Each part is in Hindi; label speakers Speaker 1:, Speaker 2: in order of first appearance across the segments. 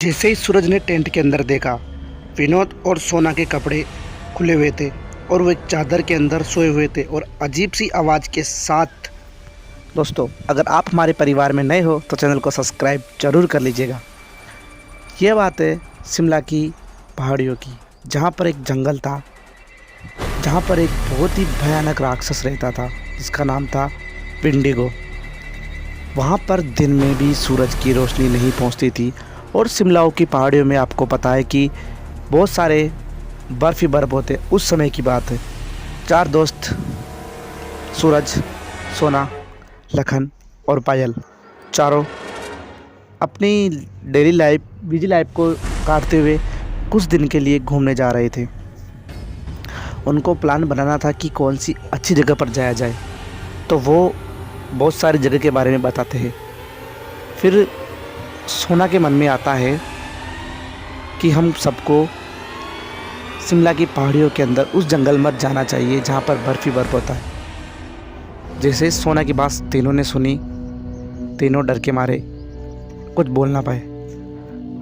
Speaker 1: जैसे ही सूरज ने टेंट के अंदर देखा, विनोद और सोना के कपड़े खुले हुए थे और वो एक चादर के अंदर सोए हुए थे और अजीब सी आवाज़ के साथ। दोस्तों, अगर आप हमारे परिवार में नए हो तो चैनल को सब्सक्राइब जरूर कर लीजिएगा। यह बात है शिमला की पहाड़ियों की, जहाँ पर एक जंगल था, जहाँ पर एक बहुत ही भयानक राक्षस रहता था जिसका नाम था विंडिगो। वहाँ पर दिन में भी सूरज की रोशनी नहीं पहुँचती थी और शिमलाओं की पहाड़ियों में आपको पता है कि बहुत सारे बर्फ़ ही बर्फ़ होते। उस समय की बात है, चार दोस्त सूरज, सोना, लखन और पायल, चारों अपनी डेली लाइफ, बिजी लाइफ को काटते हुए कुछ दिन के लिए घूमने जा रहे थे। उनको प्लान बनाना था कि कौन सी अच्छी जगह पर जाया जाए, तो वो बहुत सारी जगह के बारे में बताते हैं। फिर सोना के मन में आता है कि हम सबको शिमला की पहाड़ियों के अंदर उस जंगल में जाना चाहिए जहाँ पर बर्फ़ ही बर्फ़ होता है। जैसे सोना की बात तीनों ने सुनी, तीनों डर के मारे कुछ बोल ना पाए।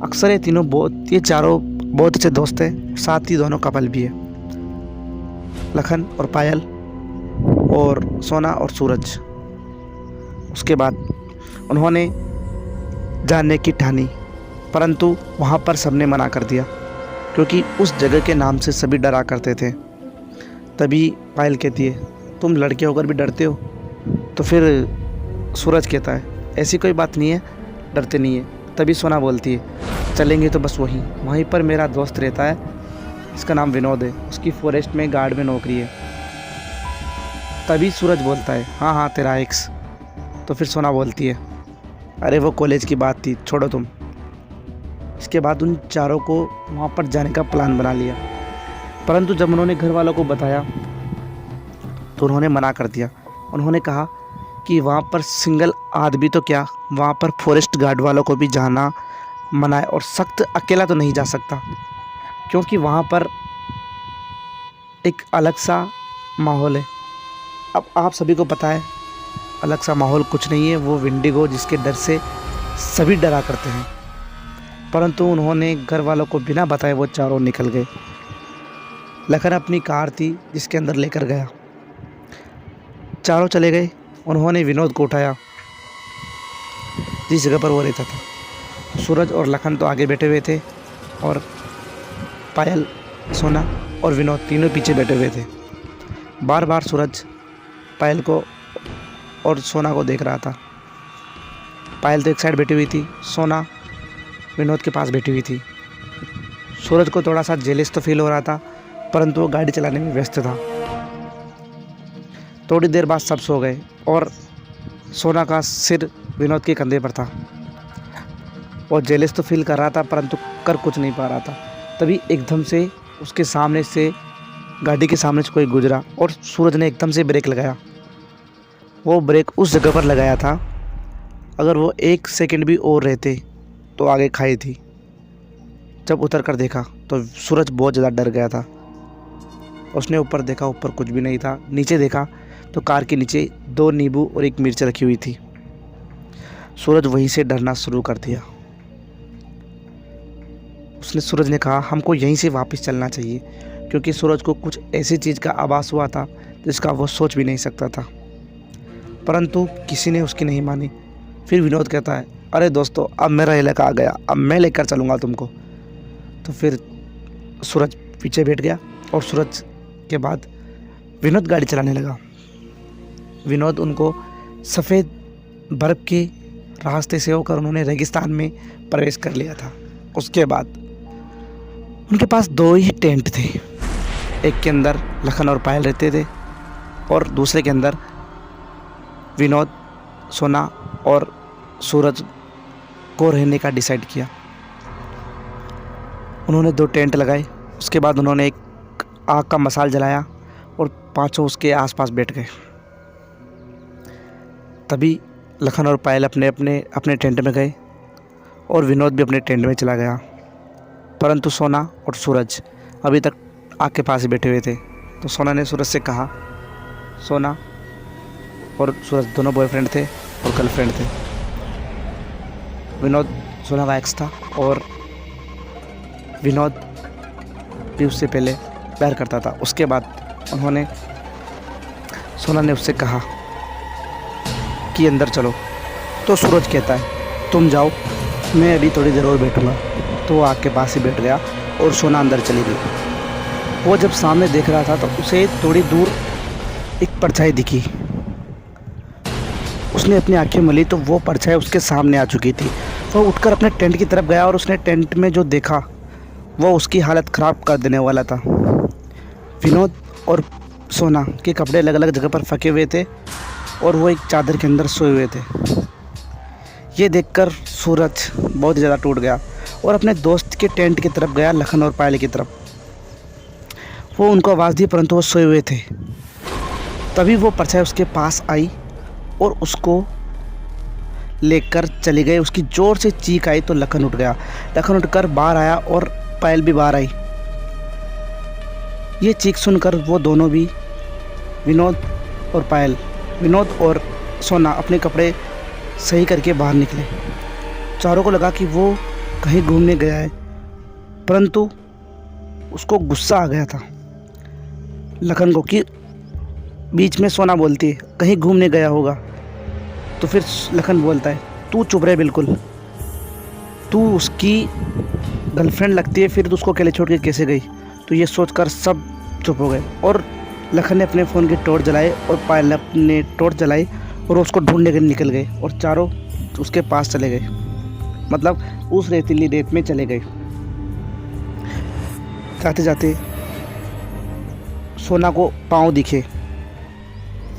Speaker 1: अक्सर ये चारों बहुत अच्छे दोस्त हैं, साथ ही दोनों कपल भी है, लखन और पायल और सोना और सूरज। उसके बाद उन्होंने जानने की ठानी, परंतु वहाँ पर सबने मना कर दिया क्योंकि उस जगह के नाम से सभी डरा करते थे। तभी पायल कहती है, तुम लड़के होकर भी डरते हो? तो फिर सूरज कहता है, ऐसी कोई बात नहीं है, डरते नहीं है। तभी सोना बोलती है, चलेंगे तो बस वहीं पर मेरा दोस्त रहता है, इसका नाम विनोद है, उसकी फॉरेस्ट में गार्ड में नौकरी है। तभी सूरज बोलता है, हाँ हाँ तेरा एक्स। तो फिर सोना बोलती है, अरे वो कॉलेज की बात थी, छोड़ो तुम। इसके बाद उन चारों को वहाँ पर जाने का प्लान बना लिया, परंतु जब उन्होंने घर वालों को बताया तो उन्होंने मना कर दिया। उन्होंने कहा कि वहाँ पर सिंगल आदमी तो क्या, वहाँ पर फॉरेस्ट गार्ड वालों को भी जाना मना है और सख्त अकेला तो नहीं जा सकता, क्योंकि वहाँ पर एक अलग सा माहौल है। अब आप सभी को पता है अलग सा माहौल कुछ नहीं है, वो विंडिगो जिसके डर से सभी डरा करते हैं। परंतु उन्होंने घर वालों को बिना बताए वो चारों निकल गए। लखन अपनी कार थी जिसके अंदर लेकर गया, चारों चले गए। उन्होंने विनोद को उठाया जिस जगह पर वो रहता था। सूरज और लखन तो आगे बैठे हुए थे और पायल, सोना और विनोद तीनों पीछे बैठे हुए थे। बार बार सूरज पायल को और सोना को देख रहा था। पायल तो एक साइड बैठी हुई थी, सोना विनोद के पास बैठी हुई थी। सूरज को थोड़ा सा जेलिस तो फील हो रहा था, परंतु वो गाड़ी चलाने में व्यस्त था। थोड़ी देर बाद सब सो गए और सोना का सिर विनोद के कंधे पर था। वो जेलिस तो फील कर रहा था, परंतु कर कुछ नहीं पा रहा था। तभी एकदम से उसके सामने से, गाड़ी के सामने से कोई गुजरा और सूरज ने एकदम से ब्रेक लगाया। वो ब्रेक उस जगह पर लगाया था, अगर वो एक सेकंड भी और रहते तो आगे खाई थी। जब उतर कर देखा तो सूरज बहुत ज़्यादा डर गया था। उसने ऊपर देखा, ऊपर कुछ भी नहीं था। नीचे देखा तो कार के नीचे 2 नींबू और 1 मिर्च रखी हुई थी। सूरज वहीं से डरना शुरू कर दिया। सूरज ने कहा, हमको यहीं से वापस चलना चाहिए, क्योंकि सूरज को कुछ ऐसी चीज़ का आभास हुआ था जिसका वो सोच भी नहीं सकता था। परंतु किसी ने उसकी नहीं मानी। फिर विनोद कहता है, अरे दोस्तों, अब मेरा इलाका आ गया, अब मैं लेकर चलूँगा तुमको। तो फिर सूरज पीछे बैठ गया और सूरज के बाद विनोद गाड़ी चलाने लगा। विनोद उनको सफ़ेद बर्फ़ के रास्ते से होकर उन्होंने रेगिस्तान में प्रवेश कर लिया था। उसके बाद उनके पास 2 ही टेंट थे, एक के अंदर लखन और पायल रहते थे और दूसरे के अंदर विनोद, सोना और सूरज को रहने का डिसाइड किया। उन्होंने 2 टेंट लगाए। उसके बाद उन्होंने एक आग का मसाल जलाया और पांचों उसके आसपास बैठ गए। तभी लखन और पायल अपने टेंट में गए और विनोद भी अपने टेंट में चला गया, परंतु सोना और सूरज अभी तक आग के पास ही बैठे हुए थे। तो सोना ने सूरज से कहा, सोना और सूरज दोनों बॉयफ्रेंड थे और गर्लफ्रेंड थे। विनोद सोना का एक्स था और विनोद भी उससे पहले प्यार करता था। उसके बाद उन्होंने सोना ने उससे कहा कि अंदर चलो। तो सूरज कहता है तुम जाओ, मैं अभी थोड़ी देर और बैठूँगा। तो वो आग के पास ही बैठ गया और सोना अंदर चली गई। वो जब सामने देख रहा था तो उसे थोड़ी दूर एक परछाई दिखी। उसने अपनी आंखें मली तो वो परछाई उसके सामने आ चुकी थी। वो उठकर अपने टेंट की तरफ गया और उसने टेंट में जो देखा वो उसकी हालत ख़राब कर देने वाला था। विनोद और सोना के कपड़े अलग अलग जगह पर फंके हुए थे और वो एक चादर के अंदर सोए हुए थे। ये देखकर सूरज बहुत ज़्यादा टूट गया और अपने दोस्त के टेंट की तरफ गया, लखन और पायल की तरफ। वो उनको आवाज़ दी परंतु वो सोए हुए थे। तभी वो परछाई उसके पास आई और उसको लेकर चली गई। उसकी ज़ोर से चीख आई तो लखन उठ गया। लखन उठकर बाहर आया और पायल भी बाहर आई। ये चीख सुनकर वो दोनों भी विनोद और सोना अपने कपड़े सही करके बाहर निकले। चारों को लगा कि वो कहीं घूमने गया है, परंतु उसको गुस्सा आ गया था लखन को कि बीच में सोना बोलती है कहीं घूमने गया होगा। तो फिर लखन बोलता है तू चुप रहे, बिल्कुल तू उसकी गर्लफ्रेंड लगती है, फिर तो उसको अकेले छोड़ के कैसे गई। तो ये सोचकर सब चुप हो गए और लखन ने अपने फ़ोन की टॉर्च जलाई और पायल ने अपने टॉर्च जलाई और उसको ढूंढने के निकल गए और चारों उसके पास चले गए, मतलब उस रेतीली रेत में चले गए। जाते जाते सोना को पाँव दिखे।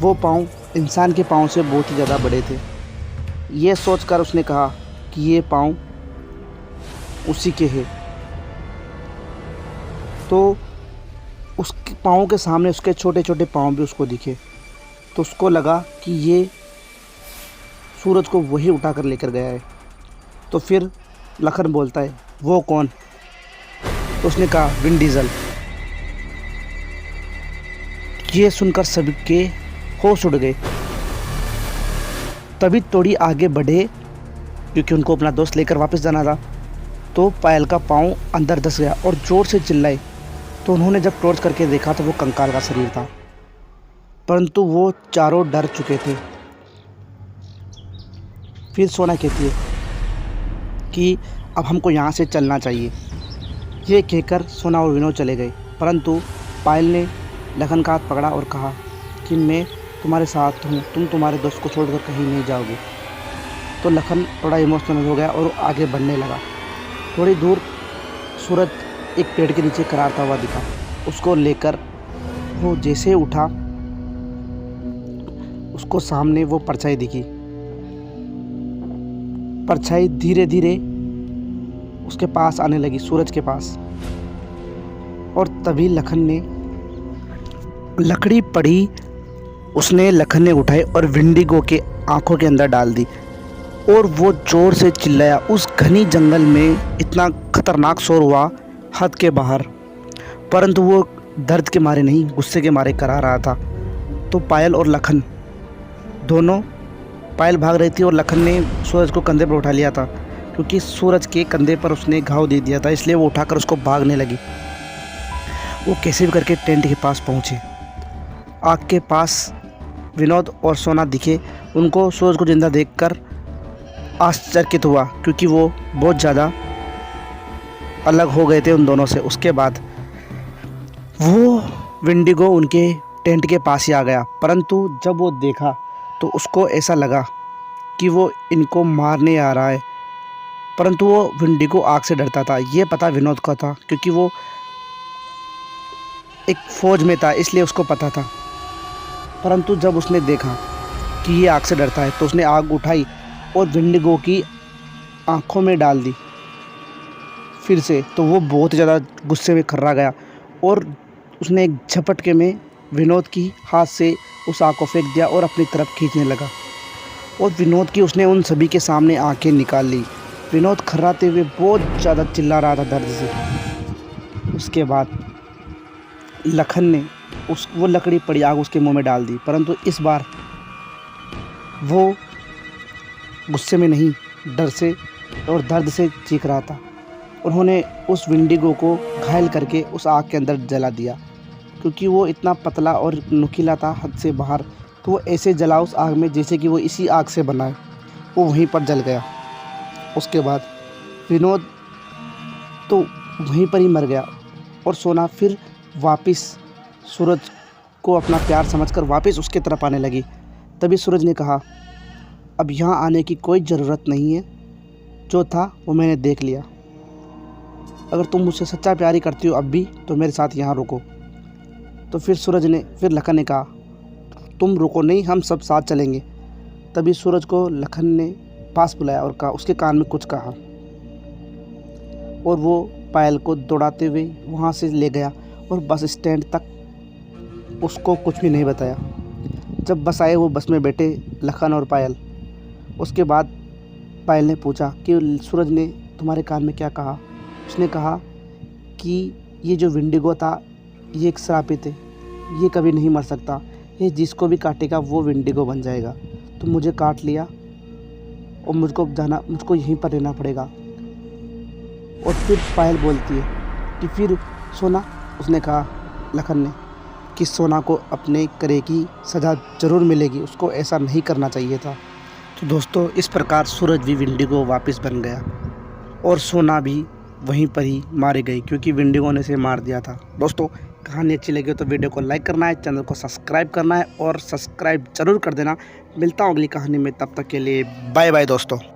Speaker 1: वो पाँव इंसान के पाँव से बहुत ही ज़्यादा बड़े थे। ये सोचकर उसने कहा कि ये पाँव उसी के हैं। तो उसके पाँव के सामने उसके छोटे छोटे पाँव भी उसको दिखे। तो उसको लगा कि ये सूरज को वही उठा कर लेकर गया है। तो फिर लखन बोलता है वो कौन। तो उसने कहा विन डीजल। ये सुनकर सबके होश उड़ गए। तभी थोड़ी आगे बढ़े क्योंकि उनको अपना दोस्त लेकर वापस जाना था। तो पायल का पाँव अंदर धंस गया और ज़ोर से चिल्लाई। तो उन्होंने जब टॉर्च करके देखा तो वो कंकाल का शरीर था, परंतु वो चारों डर चुके थे। फिर सोना कहती है कि अब हमको यहाँ से चलना चाहिए। ये कहकर सोना और विनोद चले गए, परंतु पायल ने लखन का हाथ पकड़ा और कहा कि मैं तुम्हारे साथ हूँ, तुम तुम्हारे दोस्त को छोड़कर कहीं नहीं जाओगे। तो लखन थोड़ा इमोशनल हो गया और आगे बढ़ने लगा। थोड़ी दूर सूरज एक पेड़ के नीचे करारता हुआ दिखा। उसको लेकर वो जैसे उठा उसको सामने वो परछाई दिखी। परछाई धीरे धीरे उसके पास आने लगी, सूरज के पास। और तभी लखन ने लकड़ी पड़ी, उसने लखन ने उठाई और विंडिगो के आंखों के अंदर डाल दी और वो ज़ोर से चिल्लाया। उस घनी जंगल में इतना खतरनाक शोर हुआ हद के बाहर, परंतु वो दर्द के मारे नहीं, गुस्से के मारे करा रहा था। तो पायल और लखन दोनों, पायल भाग रही थी और लखन ने सूरज को कंधे पर उठा लिया था क्योंकि सूरज के कंधे पर उसने घाव दे दिया था, इसलिए वो उठाकर उसको भागने लगी। वो कैसे भी करके टेंट के पास पहुँचे। आग के पास विनोद और सोना दिखे। उनको सूरज को जिंदा देखकर आश्चर्यचकित हुआ क्योंकि वो बहुत ज़्यादा अलग हो गए थे उन दोनों से। उसके बाद वो विंडिगो उनके टेंट के पास ही आ गया, परंतु जब वो देखा तो उसको ऐसा लगा कि वो इनको मारने आ रहा है, परंतु वो विंडिगो आग से डरता था। ये पता विनोद को था क्योंकि वो एक फ़ौज में था, इसलिए उसको पता था। परंतु जब उसने देखा कि ये आग से डरता है तो उसने आग उठाई और विंडिगो की आँखों में डाल दी फिर से। तो वो बहुत ज़्यादा गुस्से में खर्रा गया और उसने एक झपटके में विनोद की हाथ से उस आग को फेंक दिया और अपनी तरफ खींचने लगा। और विनोद की उसने उन सभी के सामने आंखें निकाल ली। विनोद खर्राते हुए बहुत ज़्यादा चिल्ला रहा था दर्द से। उसके बाद लखन ने वो लकड़ी पड़ी आग उसके मुंह में डाल दी, परंतु इस बार वो गुस्से में नहीं, डर से और दर्द से चीख रहा था उन्होंने उस विंडिगो को घायल करके उस आग के अंदर जला दिया, क्योंकि वो इतना पतला और नुकीला था हद से बाहर। तो वो ऐसे जला उस आग में जैसे कि वो इसी आग से बना है। वो वहीं पर जल गया। उसके बाद विनोद तो वहीं पर ही मर गया और सोना फिर वापस सूरज को अपना प्यार समझकर वापस उसके तरफ आने लगी। तभी सूरज ने कहा, अब यहाँ आने की कोई ज़रूरत नहीं है, जो था वो मैंने देख लिया। अगर तुम मुझसे सच्चा प्यार ही करती हो अब भी तो मेरे साथ यहाँ रुको। तो फिर लखन ने कहा, तुम रुको नहीं, हम सब साथ चलेंगे। तभी सूरज को लखन ने पास बुलाया और कहा, उसके कान में कुछ कहा और वो पायल को दौड़ाते हुए वहाँ से ले गया और बस स्टैंड तक उसको कुछ भी नहीं बताया। जब बस आए वो बस में बैठे लखन और पायल। उसके बाद पायल ने पूछा कि सूरज ने तुम्हारे कान में क्या कहा। उसने कहा कि ये जो विंडिगो था ये एक श्रापित है, ये कभी नहीं मर सकता, ये जिसको भी काटेगा वो विंडिगो बन जाएगा। तो मुझे काट लिया और मुझको यहीं पर रहना पड़ेगा। और फिर पायल बोलती है कि फिर सोना, उसने कहा लखन ने कि सोना को अपने करे की सज़ा ज़रूर मिलेगी, उसको ऐसा नहीं करना चाहिए था। तो दोस्तों इस प्रकार सूरज भी विंडिगो वापस बन गया और सोना भी वहीं पर ही मारे गई, क्योंकि विंडिगो ने इसे मार दिया था। दोस्तों कहानी अच्छी लगी हो तो वीडियो को लाइक करना है, चैनल को सब्सक्राइब करना है और सब्सक्राइब ज़रूर कर देना। मिलता हूँ अगली कहानी में, तब तक के लिए बाय बाय दोस्तों।